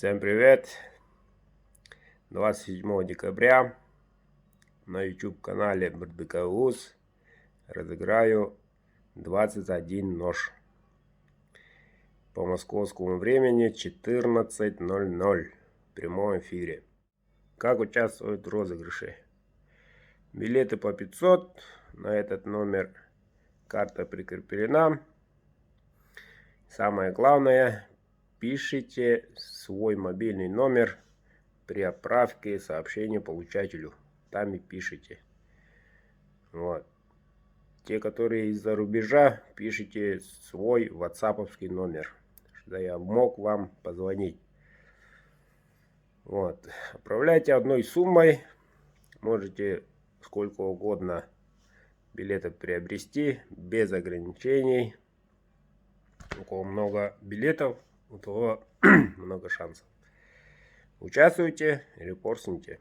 Всем привет! 27 декабря на YouTube канале Бардыковуз разыграю 21 нож. По московскому времени 14:00 в прямом эфире. Как участвовать в розыгрыше? Билеты по 500, на этот номер карта прикреплена. Самое главное, пишите свой мобильный номер при отправке сообщения получателю. Там и пишите. Вот. Те, которые из-за рубежа, пишите свой ватсаповский номер, чтобы я мог вам позвонить. Вот. Отправляйте одной суммой. Можете сколько угодно билетов приобрести, без ограничений. У кого много билетов, у того много шансов. Участвуйте, репостните.